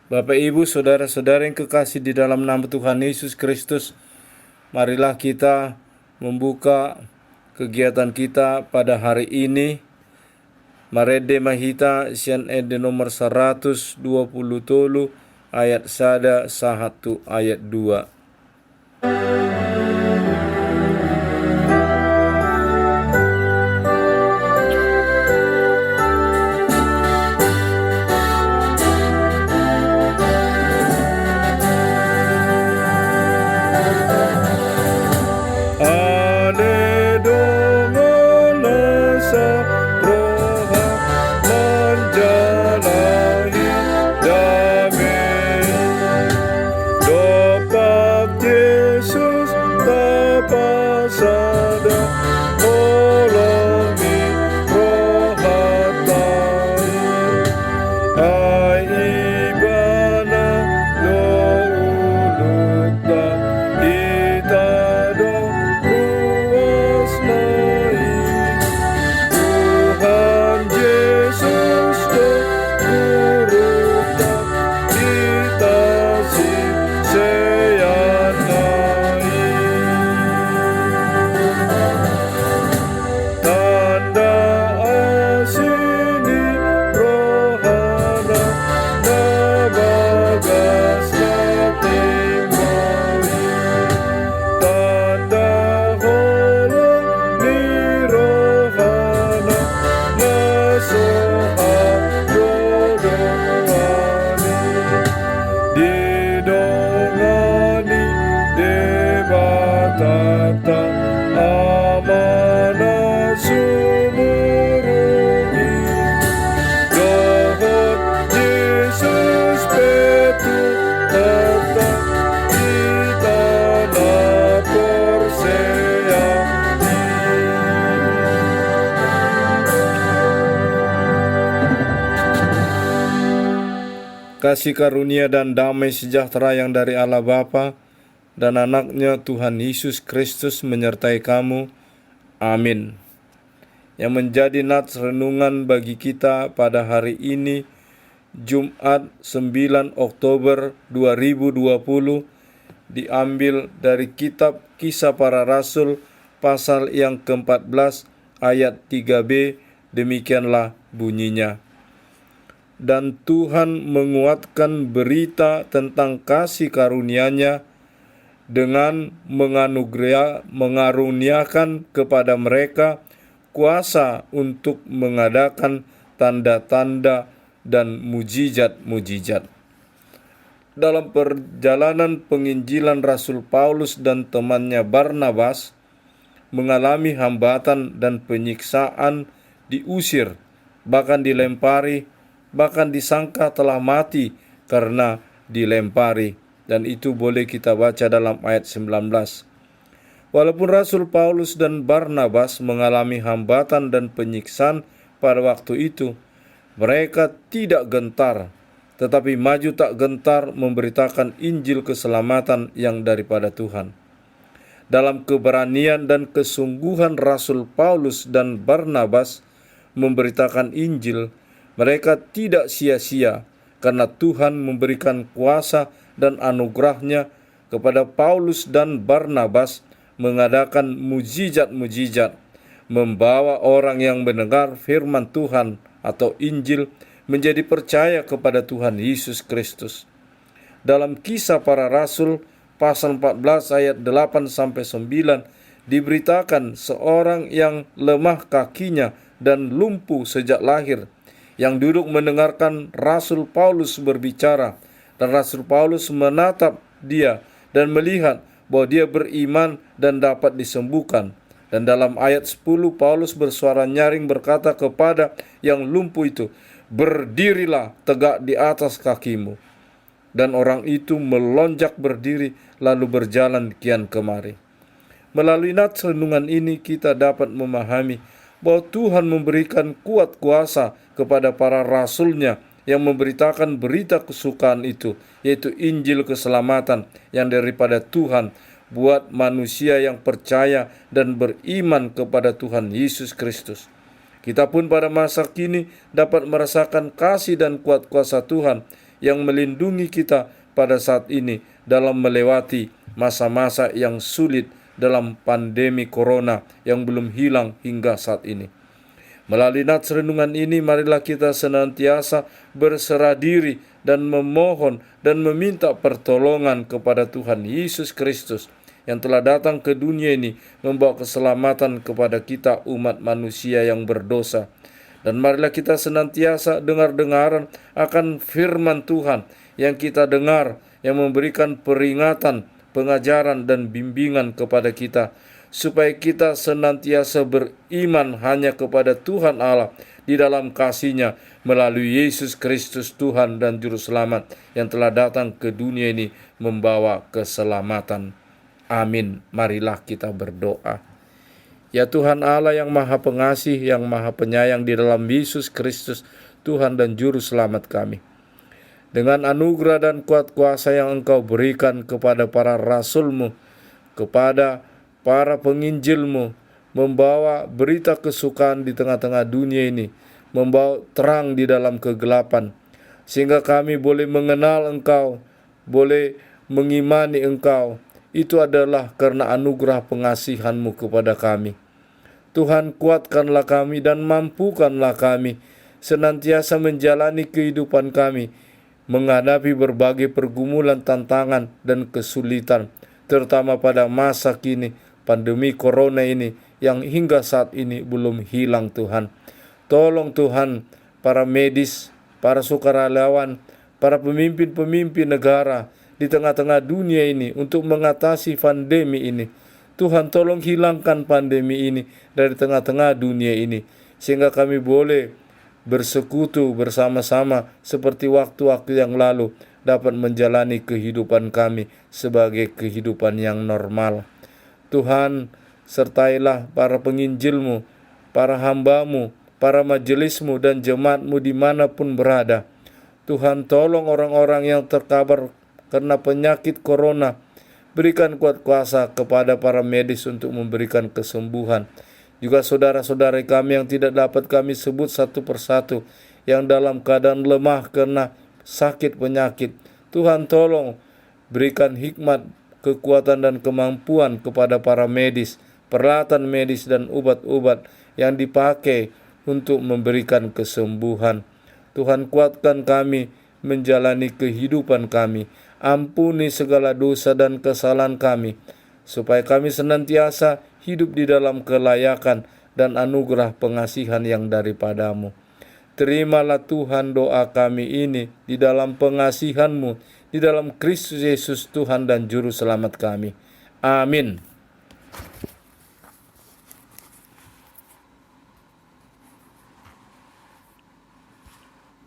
Bapak, Ibu, saudara-saudara yang kekasih di dalam nama Tuhan Yesus Kristus, marilah kita membuka kegiatan kita pada hari ini. Marede mahita sian ede nomor 120 tolu ayat sada sahatu ayat 2. Kasih karunia dan damai sejahtera yang dari Allah Bapa dan anaknya Tuhan Yesus Kristus menyertai kamu. Amin. Yang menjadi nats renungan bagi kita pada hari ini, Jumat 9 Oktober 2020, diambil dari kitab Kisah Para Rasul pasal yang ke-14 ayat 3b, demikianlah bunyinya. Dan Tuhan menguatkan berita tentang kasih karunia-Nya dengan mengaruniakan kepada mereka kuasa untuk mengadakan tanda-tanda dan mujizat-mujizat. Dalam perjalanan penginjilan Rasul Paulus dan temannya Barnabas mengalami hambatan dan penyiksaan, diusir, bahkan dilempari, bahkan disangka telah mati karena dilempari. Dan itu boleh kita baca dalam ayat 19. Walaupun Rasul Paulus dan Barnabas mengalami hambatan dan penyiksaan pada waktu itu, mereka tidak gentar, tetapi maju tak gentar memberitakan Injil keselamatan yang daripada Tuhan. Dalam keberanian dan kesungguhan Rasul Paulus dan Barnabas memberitakan Injil, mereka tidak sia-sia karena Tuhan memberikan kuasa dan anugerahnya kepada Paulus dan Barnabas mengadakan mujizat-mujizat, membawa orang yang mendengar firman Tuhan atau Injil menjadi percaya kepada Tuhan Yesus Kristus. Dalam Kisah Para Rasul pasal 14 ayat 8-9 diberitakan seorang yang lemah kakinya dan lumpuh sejak lahir, yang duduk mendengarkan Rasul Paulus berbicara, dan Rasul Paulus menatap dia dan melihat bahwa dia beriman dan dapat disembuhkan. Dan dalam ayat 10 Paulus bersuara nyaring berkata kepada yang lumpuh itu, "Berdirilah tegak di atas kakimu." Dan orang itu melonjak berdiri lalu berjalan kian kemari. Melalui nats renungan ini kita dapat memahami bahwa Tuhan memberikan kuat kuasa kepada para rasulnya yang memberitakan berita kesukaan itu, yaitu Injil keselamatan yang daripada Tuhan buat manusia yang percaya dan beriman kepada Tuhan Yesus Kristus. Kita pun pada masa kini dapat merasakan kasih dan kuat kuasa Tuhan yang melindungi kita pada saat ini dalam melewati masa-masa yang sulit dalam pandemi corona yang belum hilang hingga saat ini. Melalui nats renungan ini, marilah kita senantiasa berserah diri dan memohon dan meminta pertolongan kepada Tuhan Yesus Kristus yang telah datang ke dunia ini membawa keselamatan kepada kita umat manusia yang berdosa. Dan marilah kita senantiasa dengar-dengaran akan firman Tuhan yang kita dengar, yang memberikan peringatan, pengajaran dan bimbingan kepada kita, supaya kita senantiasa beriman hanya kepada Tuhan Allah di dalam kasih-Nya melalui Yesus Kristus Tuhan dan Juru Selamat yang telah datang ke dunia ini membawa keselamatan. Amin. Marilah kita berdoa. Ya Tuhan Allah yang Maha Pengasih, yang Maha Penyayang, di dalam Yesus Kristus Tuhan dan Juru Selamat kami, dengan anugerah dan kuat kuasa yang Engkau berikan kepada para rasul-Mu, kepada para penginjil-Mu, membawa berita kesukaan di tengah-tengah dunia ini, membawa terang di dalam kegelapan, sehingga kami boleh mengenal Engkau, boleh mengimani Engkau. Itu adalah karena anugerah pengasihan-Mu kepada kami. Tuhan, kuatkanlah kami dan mampukanlah kami senantiasa menjalani kehidupan kami, menghadapi berbagai pergumulan, tantangan, dan kesulitan, terutama pada masa kini, pandemi corona ini yang hingga saat ini belum hilang. Tuhan, tolong Tuhan para medis, para sukarelawan, para pemimpin-pemimpin negara di tengah-tengah dunia ini untuk mengatasi pandemi ini. Tuhan, tolong hilangkan pandemi ini dari tengah-tengah dunia ini, sehingga kami boleh bersekutu bersama-sama seperti waktu-waktu yang lalu, dapat menjalani kehidupan kami sebagai kehidupan yang normal. Tuhan, sertailah para penginjil-Mu, para hamba-Mu, para majelis-Mu dan jemaat-Mu dimanapun berada. Tuhan, tolong orang-orang yang terkabur karena penyakit corona. Berikan kuat kuasa kepada para medis untuk memberikan kesembuhan. Juga saudara-saudara kami yang tidak dapat kami sebut satu persatu, yang dalam keadaan lemah karena sakit penyakit. Tuhan, tolong berikan hikmat, kekuatan dan kemampuan kepada para medis, peralatan medis dan obat-obat yang dipakai untuk memberikan kesembuhan. Tuhan, kuatkan kami menjalani kehidupan kami. Ampuni segala dosa dan kesalahan kami, supaya kami senantiasa hidup di dalam kelayakan dan anugerah pengasihan yang daripada-Mu. Terimalah Tuhan doa kami ini di dalam pengasihan-Mu, di dalam Kristus Yesus Tuhan dan Juru Selamat kami. Amin.